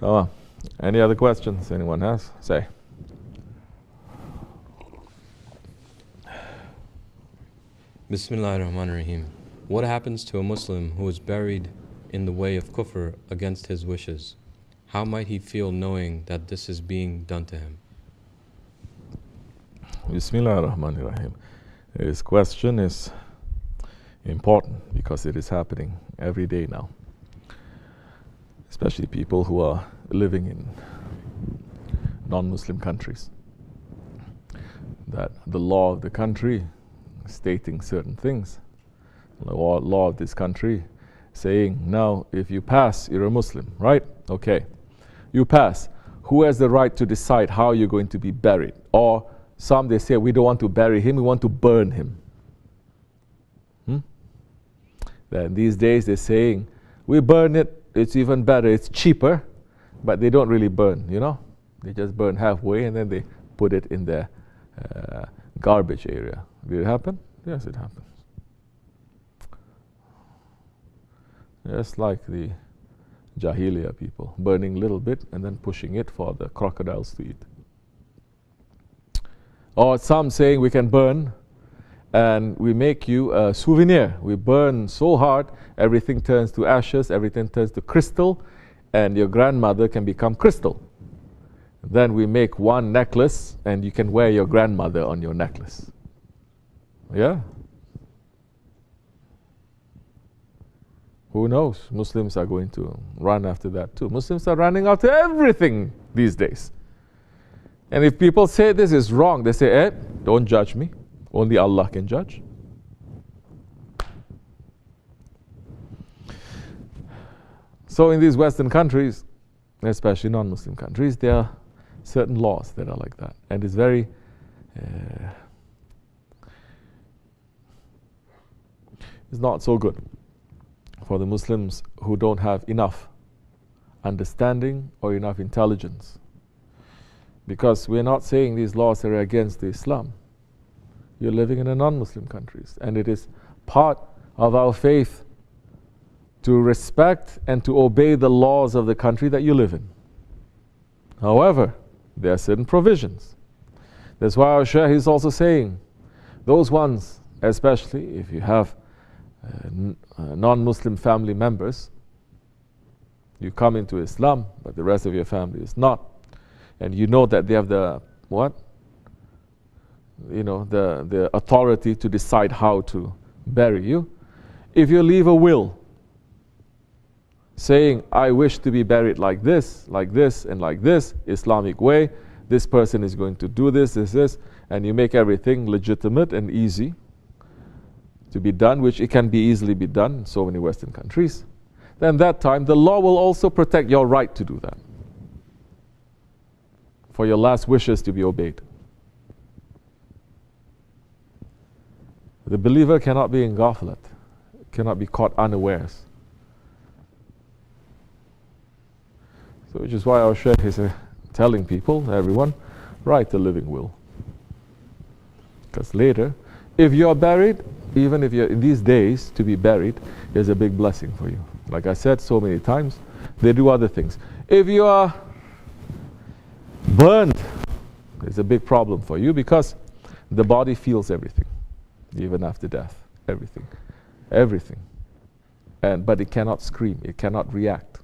Any other questions anyone has? Say. Bismillahirrahmanirrahim. What happens to a Muslim who is buried in the way of kufr against his wishes? How might he feel knowing that this is being done to him? Bismillahirrahmanirrahim. This question is important because it is happening every day now. Especially people who are living in non-Muslim countries. That the law of the country stating certain things. The law of this country saying, now if you pass, you're a Muslim, right? Okay. You pass. Who has the right to decide how you're going to be buried? Or some, they say, we don't want to bury him, we want to burn him. Then these days they're saying, we burn it, it's even better, it's cheaper, but they don't really burn, you know? They just burn halfway and then they put it in their garbage area. Did it happen? Yes, it happens. Just like the Jahiliyyah people, burning a little bit and then pushing it for the crocodiles to eat. Or some saying we can burn and we make you a souvenir. We burn so hard, everything turns to ashes, everything turns to crystal, and your grandmother can become crystal. Then we make one necklace and you can wear your grandmother on your necklace. Yeah? Who knows? Muslims are going to run after that too. Muslims are running after everything these days. And if people say this is wrong, they say, don't judge me. Only Allah can judge. So in these Western countries, especially non-Muslim countries, there are certain laws that are like that. And it's very it's not so good for the Muslims who don't have enough understanding or enough intelligence. Because we're not saying these laws are against Islam. You're living in a non-Muslim countries, and it is part of our faith to respect and to obey the laws of the country that you live in. However, there are certain provisions. That's why our Shaykh is also saying, those ones, especially if you have non-Muslim family members, you come into Islam, but the rest of your family is not, and you know that they have the the authority to decide how to bury you. If you leave a will saying, I wish to be buried like this, and like this, Islamic way, this person is going to do this, and you make everything legitimate and easy to be done, which it can be easily be done in so many Western countries, then that time the law will also protect your right to do that, for your last wishes to be obeyed. The believer cannot be in ghaflat, cannot be caught unawares. So which is why our Shaykh is telling people, everyone, write a living will. Because later, if you are buried, even if you're in these days, to be buried is a big blessing for you. Like I said so many times, they do other things. If you are burned, it's a big problem for you because the body feels everything. Even after death, everything. But it cannot scream, it cannot react.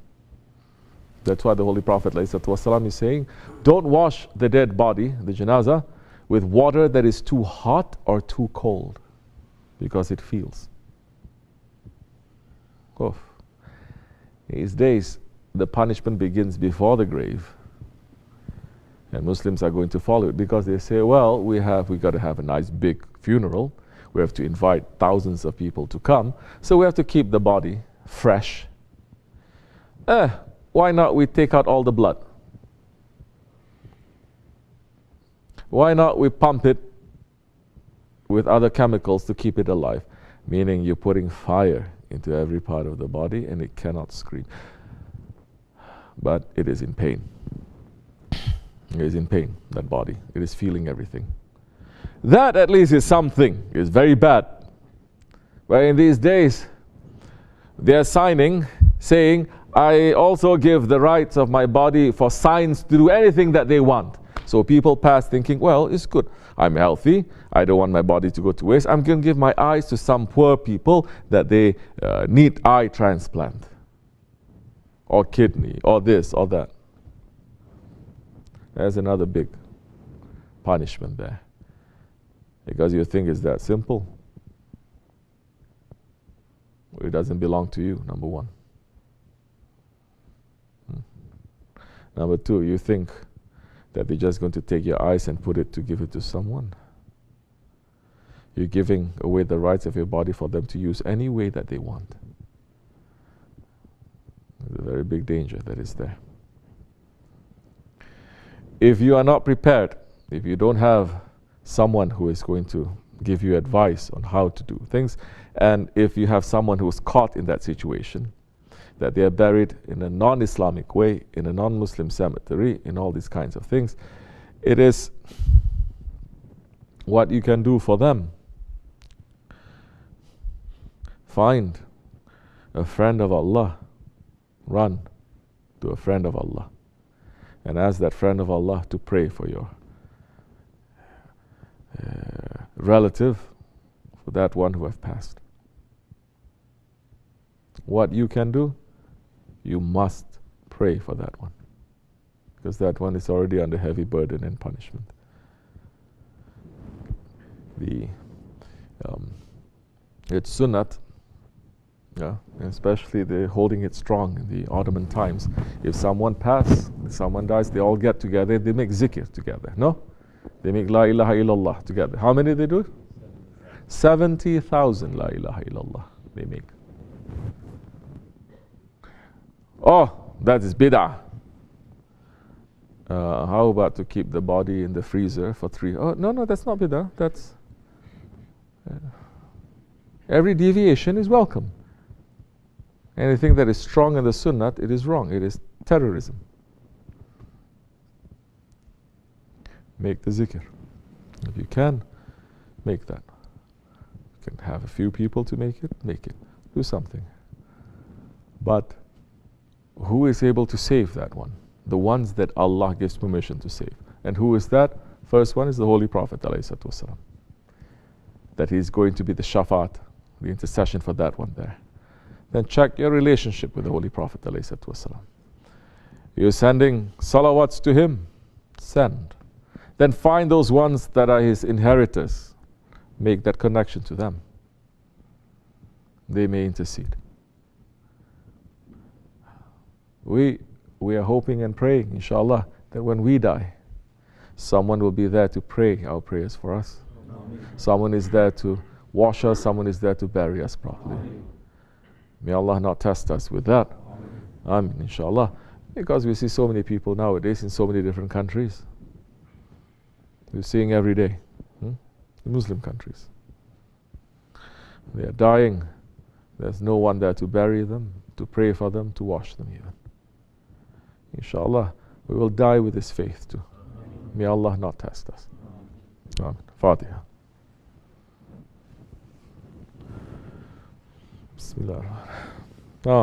That's why the Holy Prophet ﷺ is saying, don't wash the dead body, the janazah, with water that is too hot or too cold, because it feels. These days, the punishment begins before the grave, and Muslims are going to follow it because they say, well, we got to have a nice big funeral. We have to invite thousands of people to come, so we have to keep the body fresh. Why not we take out all the blood? Why not we pump it with other chemicals to keep it alive? Meaning you're putting fire into every part of the body and it cannot scream. But it is in pain. It is in pain, that body. It is feeling everything. That at least is something. It's very bad. But in these days, they are signing, saying, I also give the rights of my body for science to do anything that they want. So people pass thinking, well, it's good. I'm healthy. I don't want my body to go to waste. I'm going to give my eyes to some poor people that they need eye transplant, or kidney, or this, or that. There's another big punishment there. Because you think it's that simple. It doesn't belong to you, number one. Number two, you think that they're just going to take your eyes and put it to give it to someone. You're giving away the rights of your body for them to use any way that they want. There's a very big danger that is there. If you are not prepared, if you don't have someone who is going to give you advice on how to do things, and if you have someone who is caught in that situation, that they are buried in a non-Islamic way, in a non-Muslim cemetery, in all these kinds of things, it is what you can do for them. Find a friend of Allah, run to a friend of Allah, and ask that friend of Allah to pray for your relative, for that one who have passed. What you can do, you must pray for that one, because that one is already under heavy burden and punishment. It's sunnat, especially they're holding it strong in the Ottoman times. If someone dies, they all get together, they make zikr together, no? They make la ilaha illallah together. How many they do? 70,000 la ilaha illallah they make. Oh, that is bid'ah. How about to keep the body in the freezer for 3? Oh, no, that's not bid'ah. That's every deviation is welcome. Anything that is strong in the sunnat, it is wrong. It is terrorism. Make the zikr. If you can, make that. You can have a few people to make it. Do something. But who is able to save that one? The ones that Allah gives permission to save. And who is that? First one is the Holy Prophet ﷺ. That he is going to be the shafaat, the intercession for that one there. Then check your relationship with the Holy Prophet ﷺ. You're sending salawats to him? Send. Then find those ones that are his inheritors. Make that connection to them. They may intercede. We are hoping and praying, inshallah, that when we die, someone will be there to pray our prayers for us. Someone is there to wash us, someone is there to bury us properly. May Allah not test us with that. Amen, inshallah. Because we see so many people nowadays in so many different countries. We're seeing every day, the Muslim countries. They are dying. There's no one there to bury them, to pray for them, to wash them even. Inshallah, we will die with this faith too. May Allah not test us. Amen. Fatiha. Bismillah.